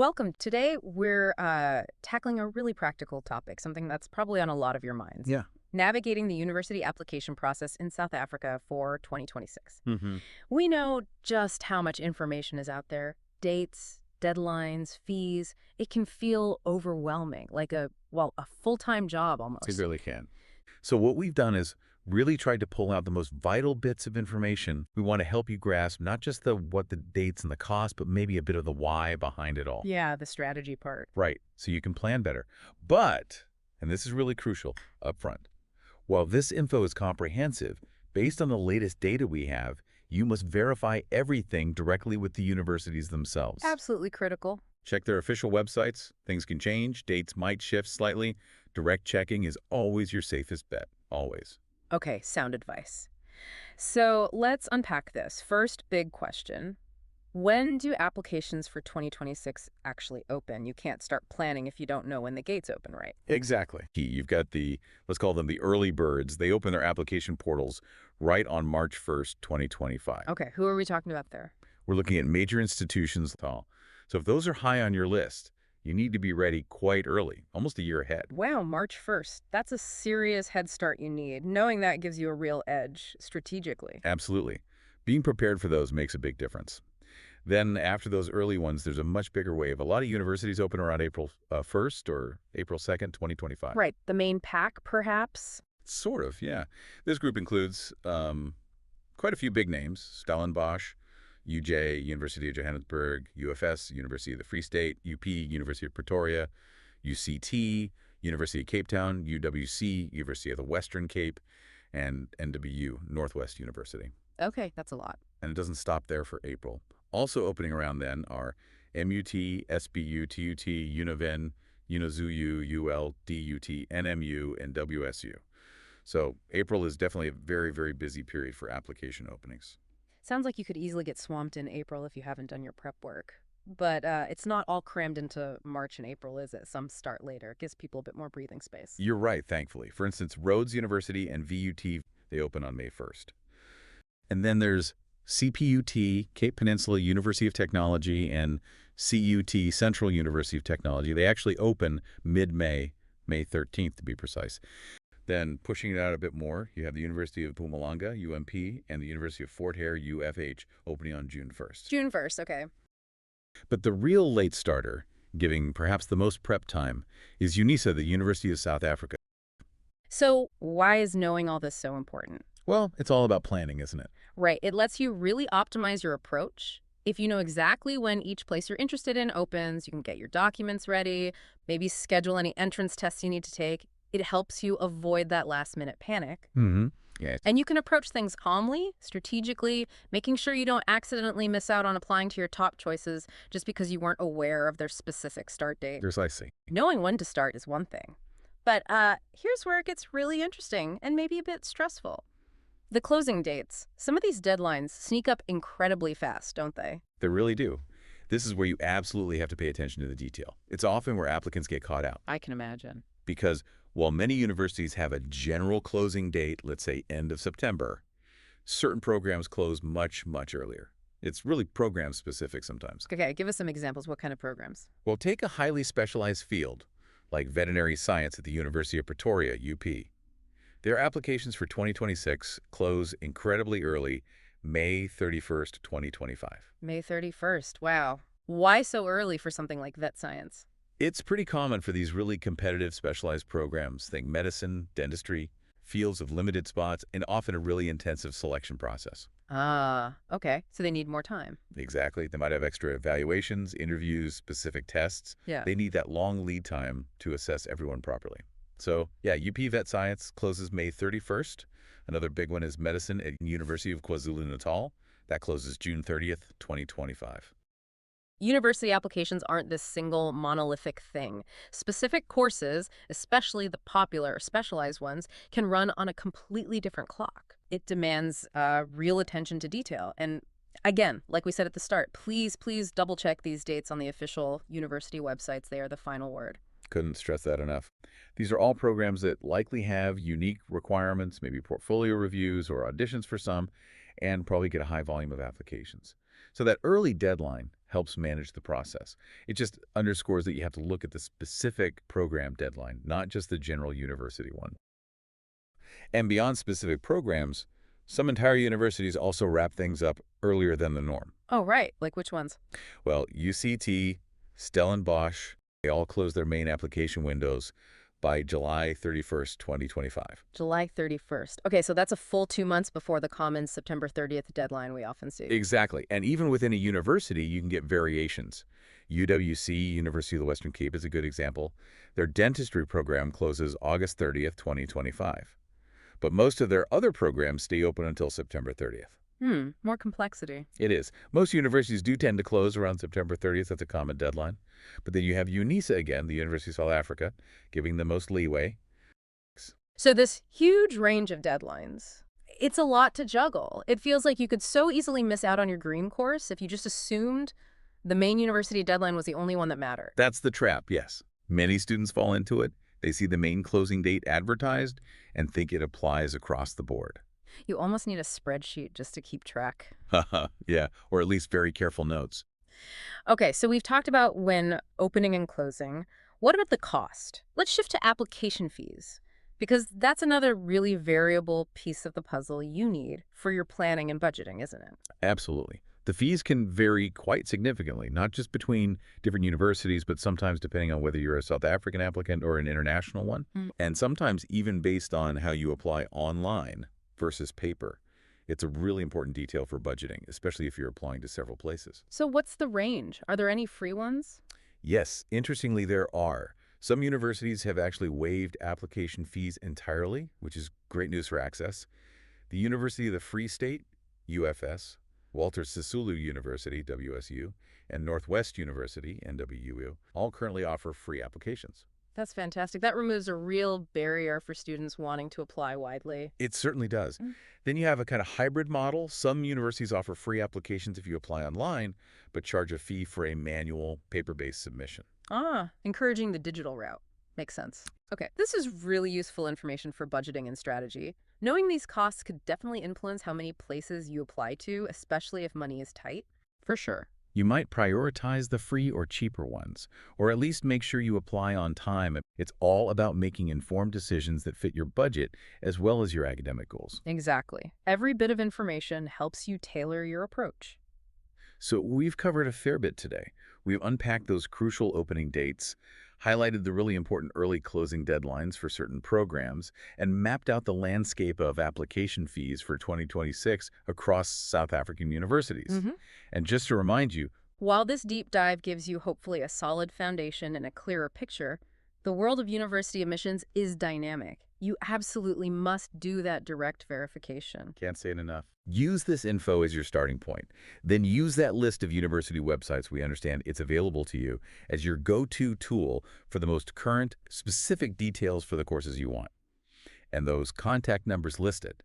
Welcome. Today, we're tackling a really practical topic, something that's probably on a lot of your minds. Yeah. Navigating the university application process in South Africa for 2026. hmm We know just how much information is out there. Dates, deadlines, fees. It can feel overwhelming, like a full-time job It almost. really can. So what we've done is really tried to pull out the most vital bits of information. We want to help you grasp not just the dates and the cost, but maybe a bit of the why behind it all. Yeah, the strategy part. Right. So you can plan better. But, and this is really crucial up front, while this info is comprehensive, based on the latest data we have, you must verify everything directly with the universities themselves. Absolutely critical. Check their official websites. Things can change. Dates might shift slightly. Direct checking is always your safest bet. Always. Okay, sound advice. So let's unpack this. First big question. When do applications for 2026 actually open? You can't start planning if you don't know when the gates open, right? Exactly. You've got let's call them the early birds. They open their application portals right on March 1st, 2025. Okay, who are we talking about there? We're looking at major institutions. So if those are high on your list, you need to be ready quite early, almost a year ahead. Wow, March 1st. That's a serious head start you need. Knowing that gives you a real edge strategically. Absolutely. Being prepared for those makes a big difference. Then after those early ones, there's a much bigger wave. A lot of universities open around April 1st or April 2nd, 2025. Right, the main pack, perhaps? Sort of, yeah. This group includes quite a few big names: Stellenbosch, UJ, University of Johannesburg, UFS, University of the Free State, UP, University of Pretoria, UCT, University of Cape Town, UWC, University of the Western Cape, and NWU, Northwest University. Okay, that's a lot. And it doesn't stop there for April. Also opening around then are MUT, SBU, TUT, UNIVEN, UNIZUU, UL, DUT, NMU, and WSU. So April is definitely a very, very busy period for application openings. Sounds like you could easily get swamped in April if you haven't done your prep work. But it's not all crammed into March and April, is it? Some start later. It gives people a bit more breathing space. You're right, thankfully. For instance, Rhodes University and VUT, they open on May 1st. And then there's CPUT, Cape Peninsula University of Technology, and CUT, Central University of Technology. They actually open mid-May, May 13th to be precise. Then pushing it out a bit more, you have the University of Mpumalanga, UMP, and the University of Fort Hare, UFH, opening on June 1st. June 1st, okay. But the real late starter, giving perhaps the most prep time, is UNISA, the University of South Africa. So why is knowing all this so important? Well, it's all about planning, isn't it? Right. It lets you really optimize your approach. If you know exactly when each place you're interested in opens, you can get your documents ready, maybe schedule any entrance tests you need to take. It helps you avoid that last-minute panic. Mm-hmm. Yeah. And you can approach things calmly, strategically, making sure you don't accidentally miss out on applying to your top choices just because you weren't aware of their specific start date. Precisely. Knowing when to start is one thing. But here's where it gets really interesting and maybe a bit stressful. The closing dates. Some of these deadlines sneak up incredibly fast, don't they? They really do. This is where you absolutely have to pay attention to the detail. It's often where applicants get caught out. I can imagine. Because while many universities have a general closing date, let's say end of September, certain programs close much, much earlier. It's really program specific sometimes. Okay, give us some examples. What kind of programs? Well, take a highly specialized field, like veterinary science at the University of Pretoria, UP. Their applications for 2026 close incredibly early, May 31st, 2025. May 31st. Wow. Why so early for something like vet science? It's pretty common for these really competitive specialized programs, think medicine, dentistry, fields of limited spots, and often a really intensive selection process. Ah, okay. So they need more time. Exactly. They might have extra evaluations, interviews, specific tests. Yeah. They need that long lead time to assess everyone properly. So, yeah, UP Vet Science closes May 31st. Another big one is medicine at University of KwaZulu-Natal. That closes June 30th, 2025. University applications aren't this single monolithic thing. Specific courses, especially the popular or specialized ones, can run on a completely different clock. It demands real attention to detail. And again, like we said at the start, please double check these dates on the official university websites. They are the final word. Couldn't stress that enough. These are all programs that likely have unique requirements, maybe portfolio reviews or auditions for some, and probably get a high volume of applications. So that early deadline helps manage the process. It just underscores that you have to look at the specific program deadline, not just the general university one. And beyond specific programs, some entire universities also wrap things up earlier than the norm. Oh, right. Like which ones? Well, UCT, Stellenbosch, they all close their main application windows by July 31st, 2025. July 31st. Okay, so that's a full 2 months before the common September 30th deadline we often see. Exactly. And even within a university, you can get variations. UWC, University of the Western Cape, is a good example. Their dentistry program closes August 30th, 2025. But most of their other programs stay open until September 30th. More complexity. It is. Most universities do tend to close around September 30th. That's a common deadline. But then you have UNISA again, the University of South Africa, giving the most leeway. So this huge range of deadlines, it's a lot to juggle. It feels like you could so easily miss out on your green course if you just assumed the main university deadline was the only one that mattered. That's the trap, yes. Many students fall into it. They see the main closing date advertised and think it applies across the board. You almost need a spreadsheet just to keep track. Haha, yeah, or at least very careful notes. Okay, so we've talked about when opening and closing. What about the cost? Let's shift to application fees, because that's another really variable piece of the puzzle you need for your planning and budgeting, isn't it? Absolutely. The fees can vary quite significantly, not just between different universities, but sometimes depending on whether you're a South African applicant or an international one, and sometimes even based on how you apply online versus paper. It's a really important detail for budgeting, especially if you're applying to several places. So what's the range? Are there any free ones? Yes, interestingly, there are. Some universities have actually waived application fees entirely, which is great news for access. The University of the Free State, UFS, Walter Sisulu University, WSU, and Northwest University, NWU, all currently offer free applications. That's fantastic. That removes a real barrier for students wanting to apply widely. It certainly does. Then you have a kind of hybrid model. Some universities offer free applications if you apply online, but charge a fee for a manual, paper-based submission. Encouraging the digital route. Makes sense. Okay, this is really useful information for budgeting and strategy. Knowing these costs could definitely influence how many places you apply to, especially if money is tight. For sure. You might prioritize the free or cheaper ones, or at least make sure you apply on time. It's all about making informed decisions that fit your budget as well as your academic goals. Exactly. Every bit of information helps you tailor your approach. So we've covered a fair bit today. We've unpacked those crucial opening dates, highlighted the really important early closing deadlines for certain programs, and mapped out the landscape of application fees for 2026 across South African universities. And just to remind you, While this deep dive gives you hopefully a solid foundation and a clearer picture, the world of university admissions is dynamic. You absolutely must do that direct verification. can't say it enough. Use this info as your starting point. Then use that list of university websites we understand it's available to you as your go-to tool for the most current, specific details for the courses you want. And those contact numbers listed,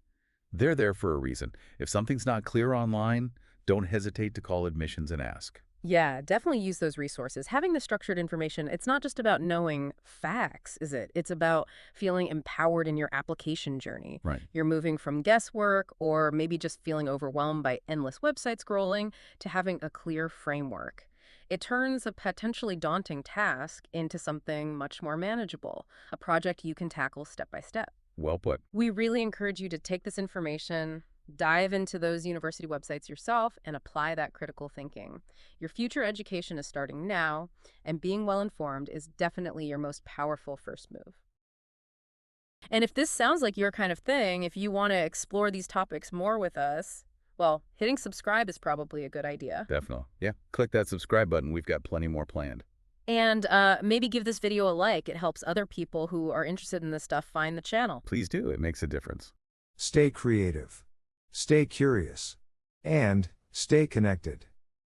they're there for a reason. If something's not clear online, don't hesitate to call admissions and ask. Yeah, definitely use those resources. Having the structured information, it's not just about knowing facts, is it? It's about feeling empowered in your application journey. Right. You're moving from guesswork or maybe just feeling overwhelmed by endless website scrolling to having a clear framework. It turns a potentially daunting task into something much more manageable, a project you can tackle step by step. Well put. We really encourage you to take this information, dive into those university websites yourself, and apply that critical thinking. Your future education is starting now, and being well-informed is definitely your most powerful first move. And if this sounds like your kind of thing, if you want to explore these topics more with us, well, hitting subscribe is probably a good idea. Definitely. Yeah. Click that subscribe button. We've got plenty more planned. And maybe give this video a like. It helps other people who are interested in this stuff find the channel. Please do. It makes a difference. Stay creative, stay curious, and stay connected.